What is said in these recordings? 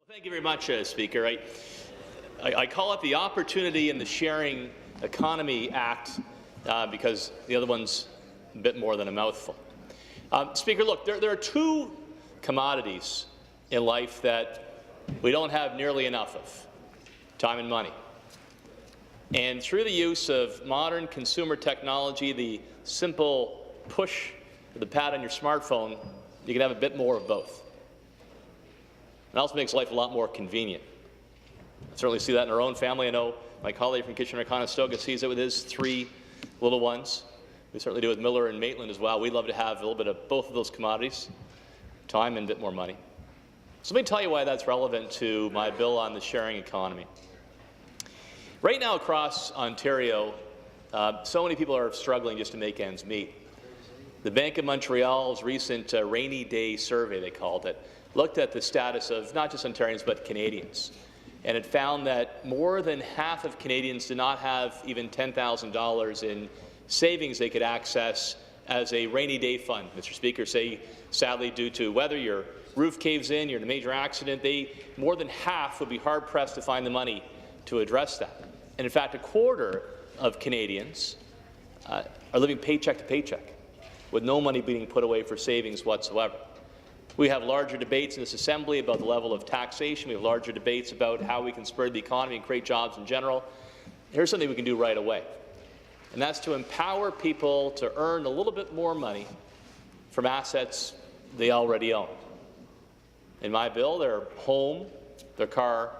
Thank you very much, Speaker. I call it the Opportunity and the Sharing Economy Act because the other one's a bit more than a mouthful. Speaker, look, there are two commodities in life that we don't have nearly enough of: time and money. And through the use of modern consumer technology, the simple push of the pad on your smartphone, you can have a bit more of both. It also makes life a lot more convenient. I certainly see that in our own family. I know my colleague from Kitchener-Conestoga sees it with his 3 little ones. We certainly do with Miller and Maitland as well. We'd love to have a little bit of both of those commodities, time and a bit more money. So let me tell you why that's relevant to my bill on the sharing economy. Right now across Ontario, so many people are struggling just to make ends meet. The Bank of Montreal's recent rainy day survey, they called it, looked at the status of not just Ontarians but Canadians, and it found that more than half of Canadians did not have even $10,000 in savings they could access as a rainy day fund. Mr. Speaker, say sadly due to weather, your roof caves in, you're in a major accident, more than half would be hard-pressed to find the money to address that. And in fact, a quarter of Canadians are living paycheck to paycheck with no money being put away for savings whatsoever. We have larger debates in this Assembly about the level of taxation. We have larger debates about how we can spur the economy and create jobs in general. Here's something we can do right away, and that's to empower people to earn a little bit more money from assets they already own. In my bill, their home, their car,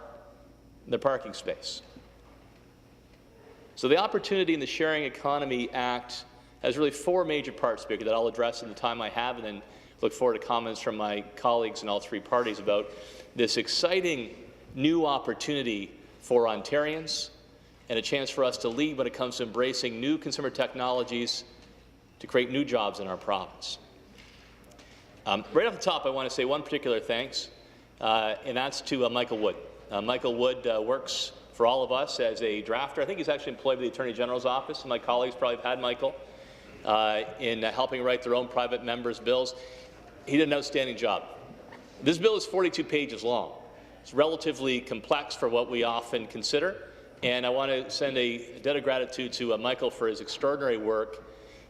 their parking space. So the Opportunity in the Sharing Economy Act has really 4 major parts, Speaker, that I'll address in the time I have, and then look forward to comments from my colleagues in all 3 parties about this exciting new opportunity for Ontarians and a chance for us to lead when it comes to embracing new consumer technologies to create new jobs in our province. Right off the top, I want to say one particular thanks, and that's to Michael Wood. Michael Wood works for all of us as a drafter. I think he's actually employed by the Attorney General's office, and my colleagues probably have had Michael in helping write their own private members' bills. He did an outstanding job. This bill is 42 pages long. It's relatively complex for what we often consider, and I want to send a debt of gratitude to Michael for his extraordinary work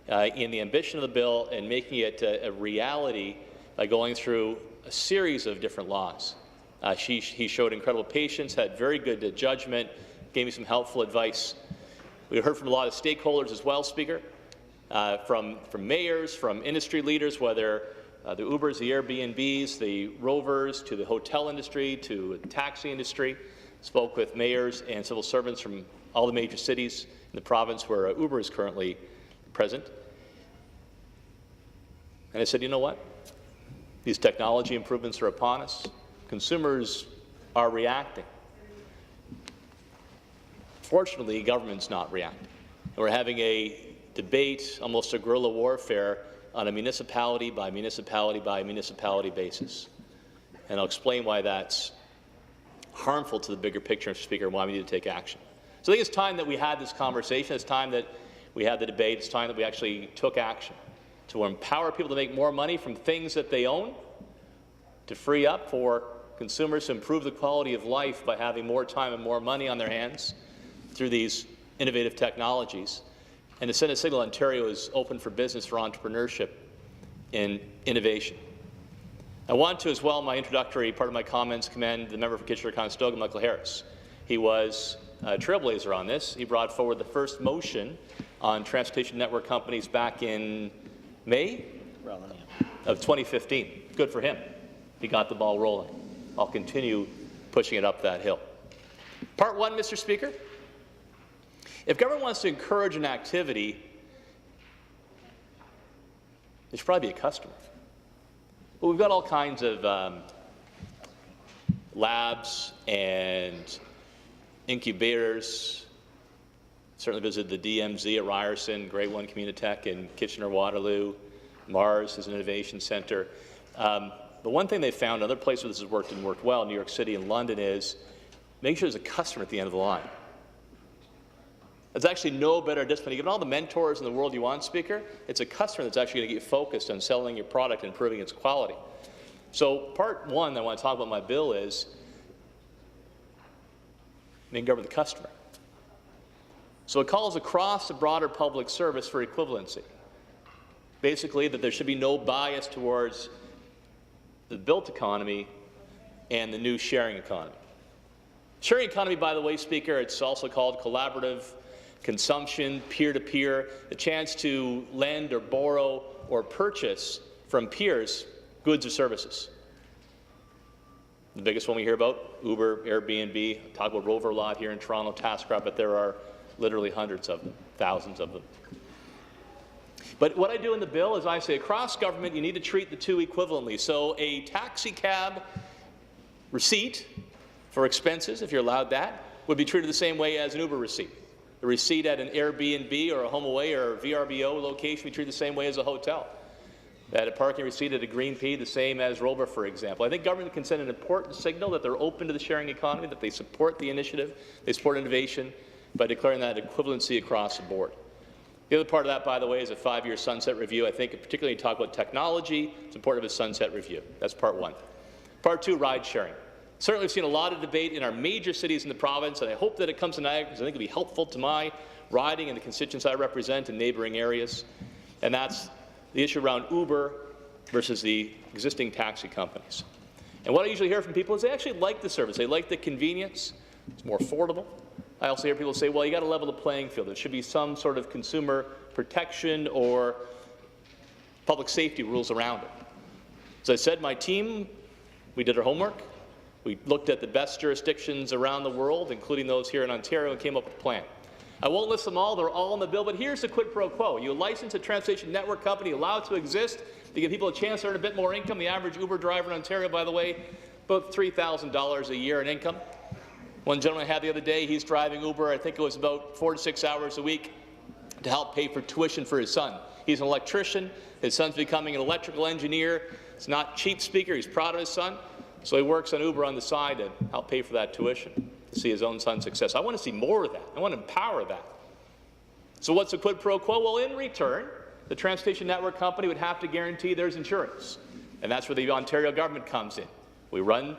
in the ambition of the bill and making it a reality by going through a series of different laws. He showed incredible patience, had very good judgment, gave me some helpful advice. We heard from a lot of stakeholders as well, Speaker, from mayors, from industry leaders, whether the Ubers, the Airbnbs, the Rovers, to the hotel industry, to the taxi industry. Spoke with mayors and civil servants from all the major cities in the province where Uber is currently present. And I said, you know what? These technology improvements are upon us. Consumers are reacting. Fortunately, government's not reacting. And we're having a debate, almost a guerrilla warfare, on a municipality by municipality by municipality basis. And I'll explain why that's harmful to the bigger picture, Mr. Speaker, and why we need to take action. So I think it's time that we had this conversation. It's time that we had the debate. It's time that we actually took action to empower people to make more money from things that they own, to free up for consumers to improve the quality of life by having more time and more money on their hands through these innovative technologies, and to send a signal Ontario is open for business, for entrepreneurship and innovation. I want to, as well, in my introductory part of my comments, commend the member for Kitchener-Conestoga, Michael Harris. He was a trailblazer on this. He brought forward the first motion on transportation network companies back in May of 2015. Good for him. He got the ball rolling. I'll continue pushing it up that hill. Part 1, Mr. Speaker. If government wants to encourage an activity, it should probably be a customer. But we've got all kinds of labs and incubators. Certainly visited the DMZ at Ryerson, Grade 1 Communitech in Kitchener-Waterloo. Mars is an innovation centre. But one thing they found, other places where this has worked and worked well, New York City and London, is make sure there's a customer at the end of the line. There's actually no better discipline. Given all the mentors in the world you want, Speaker, it's a customer that's actually going to get you focused on selling your product and improving its quality. So part 1 that I want to talk about my bill is They can govern the customer. So it calls across the broader public service for equivalency. Basically, that there should be no bias towards the built economy and the new sharing economy. Sharing economy, by the way, Speaker, it's also called collaborative consumption, peer-to-peer, the chance to lend or borrow or purchase from peers goods or services. The biggest one we hear about, Uber, Airbnb. I talk about Rover a lot here in Toronto, TaskRabbit, but there are literally hundreds of them, thousands of them. But what I do in the bill is I say across government you need to treat the two equivalently. So a taxi cab receipt for expenses, if you're allowed that, would be treated the same way as an Uber receipt. A receipt at an Airbnb or a HomeAway or a VRBO location would be treated the same way as a hotel. That a parking receipt at a Green P, the same as Rover, for example. I think government can send an important signal that they're open to the sharing economy, that they support the initiative, they support innovation by declaring that equivalency across the board. The other part of that, by the way, is a 5-year sunset review. I think particularly you talk about technology, it's important of a sunset review. That's part one. Part two, ride sharing. Certainly we've seen a lot of debate in our major cities in the province, and I hope that it comes to Niagara because I think it'll be helpful to my riding and the constituents I represent in neighbouring areas. And that's the issue around Uber versus the existing taxi companies. And what I usually hear from people is they actually like the service. They like the convenience. It's more affordable. I also hear people say, well, you got to level the playing field. There should be some sort of consumer protection or public safety rules around it. As I said, my team, we did our homework. We looked at the best jurisdictions around the world, including those here in Ontario, and came up with a plan. I won't list them all. They're all in the bill, but here's the quid pro quo. You license a transportation network company, allow it to exist, to give people a chance to earn a bit more income. The average Uber driver in Ontario, by the way, about $3,000 a year in income. One gentleman I had the other day, he's driving Uber, I think it was about 4 to 6 hours a week to help pay for tuition for his son. He's an electrician. His son's becoming an electrical engineer. It's not cheap, Speaker. He's proud of his son. So he works on Uber on the side to help pay for that tuition, to see his own son's success. I want to see more of that. I want to empower that. So what's the quid pro quo? Well, in return, the transportation network company would have to guarantee there's insurance. And that's where the Ontario government comes in. We run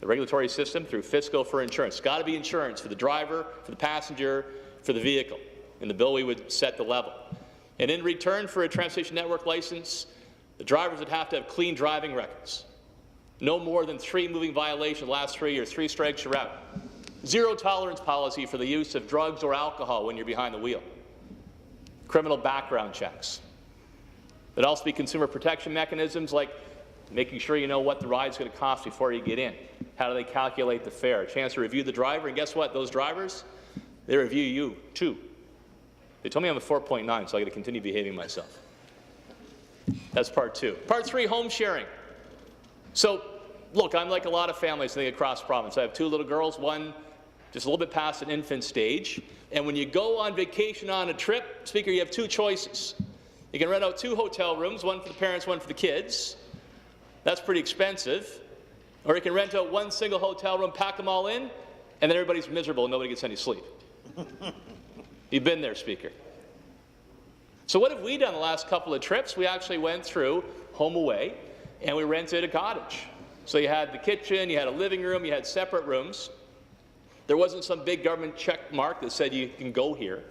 the regulatory system through fiscal for insurance. It's got to be insurance for the driver, for the passenger, for the vehicle. In the bill, we would set the level. And in return for a transportation network license, the drivers would have to have clean driving records. No more than 3 moving violations the last 3 years. 3 strikes, you're out. Zero tolerance policy for the use of drugs or alcohol when you're behind the wheel. Criminal background checks. There'd also be consumer protection mechanisms like making sure you know what the ride's going to cost before you get in. How do they calculate the fare? A chance to review the driver, and guess what? Those drivers, they review you too. They told me I'm a 4.9, so I got to continue behaving myself. That's part two. Part three, home sharing. So, look, I'm like a lot of families I think across province. I have 2 little girls, one just a little bit past an infant stage. And when you go on vacation on a trip, Speaker, you have 2 choices. You can rent out 2 hotel rooms, one for the parents, one for the kids. That's pretty expensive. Or you can rent out 1 single hotel room, pack them all in, and then everybody's miserable and nobody gets any sleep. You've been there, Speaker. So what have we done the last couple of trips? We actually went through HomeAway, and we rented a cottage. So you had the kitchen, you had a living room, you had separate rooms. There wasn't some big government check mark that said you can go here.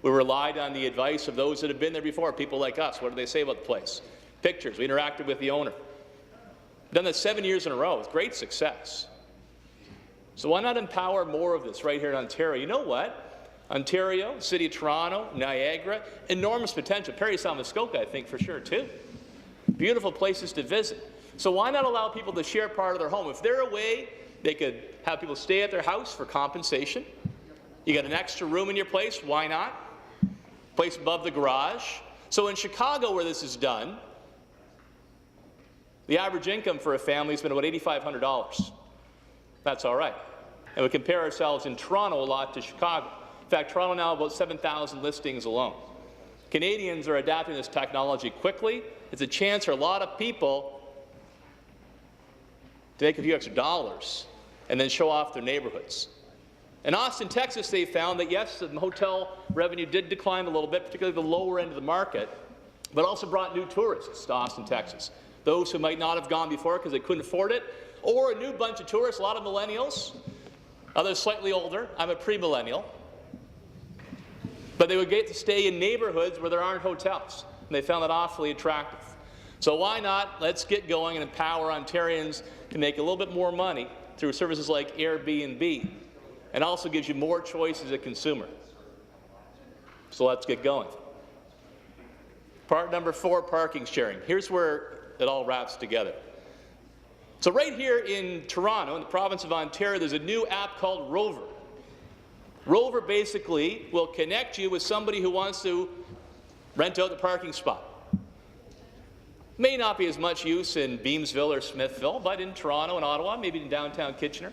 We relied on the advice of those that have been there before, people like us. What do they say about the place? Pictures. We interacted with the owner. We've done that 7 years in a row with great success. So why not empower more of this right here in Ontario? You know what? Ontario, City of Toronto, Niagara, enormous potential. Parry Sound Muskoka, I think, for sure, too. Beautiful places to visit. So why not allow people to share part of their home? If they're away, they could have people stay at their house for compensation. You got an extra room in your place, why not? Place above the garage. So in Chicago, where this is done, the average income for a family has been about $8,500. That's all right. And we compare ourselves in Toronto a lot to Chicago. In fact, Toronto now about 7,000 listings alone. Canadians are adapting this technology quickly. It's a chance for a lot of people to make a few extra dollars and then show off their neighborhoods. In Austin, Texas, they found that, yes, the hotel revenue did decline a little bit, particularly the lower end of the market, but also brought new tourists to Austin, Texas. Those who might not have gone before because they couldn't afford it, or a new bunch of tourists, a lot of millennials, Others slightly older. I'm a pre-millennial. But they would get to stay in neighborhoods where there aren't hotels, and they found that awfully attractive. So why not, let's get going and empower Ontarians to make a little bit more money through services like Airbnb, and also gives you more choice as a consumer. So let's get going. Part number 4, parking sharing. Here's where it all wraps together. So right here in Toronto, in the province of Ontario, there's a new app called Rover. Rover basically will connect you with somebody who wants to rent out the parking spot. May not be as much use in Beamsville or Smithville, but in Toronto and Ottawa, maybe in downtown Kitchener,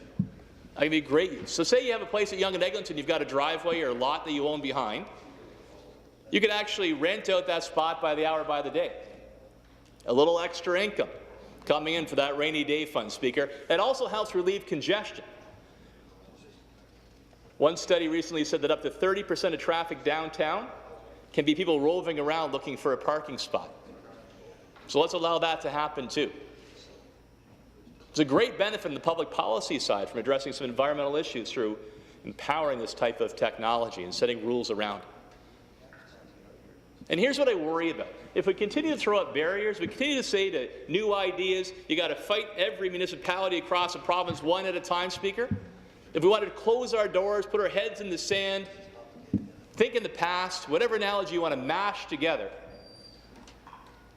that can be great use. So say you have a place at Yonge and Eglinton, you've got a driveway or a lot that you own behind. You could actually rent out that spot by the hour, by the day. A little extra income coming in for that rainy day fund, Speaker. It also helps relieve congestion. One study recently said that up to 30% of traffic downtown can be people roving around looking for a parking spot. So let's allow that to happen too. It's a great benefit on the public policy side from addressing some environmental issues through empowering this type of technology and setting rules around it. And here's what I worry about. If we continue to throw up barriers, we continue to say to new ideas, you got to fight every municipality across the province one at a time, Speaker. If we wanted to close our doors, put our heads in the sand, think in the past, whatever analogy you want to mash together,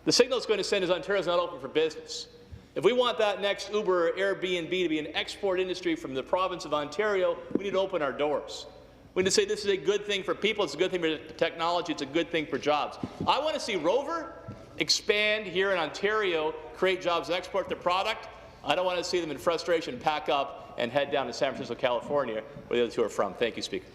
the signal it's going to send is Ontario's not open for business. If we want that next Uber or Airbnb to be an export industry from the province of Ontario, we need to open our doors. We need to say this is a good thing for people, it's a good thing for technology, it's a good thing for jobs. I want to see Rover expand here in Ontario, create jobs and export their product. I don't want to see them in frustration pack up and head down to San Francisco, California, where the other two are from. Thank you, Speaker.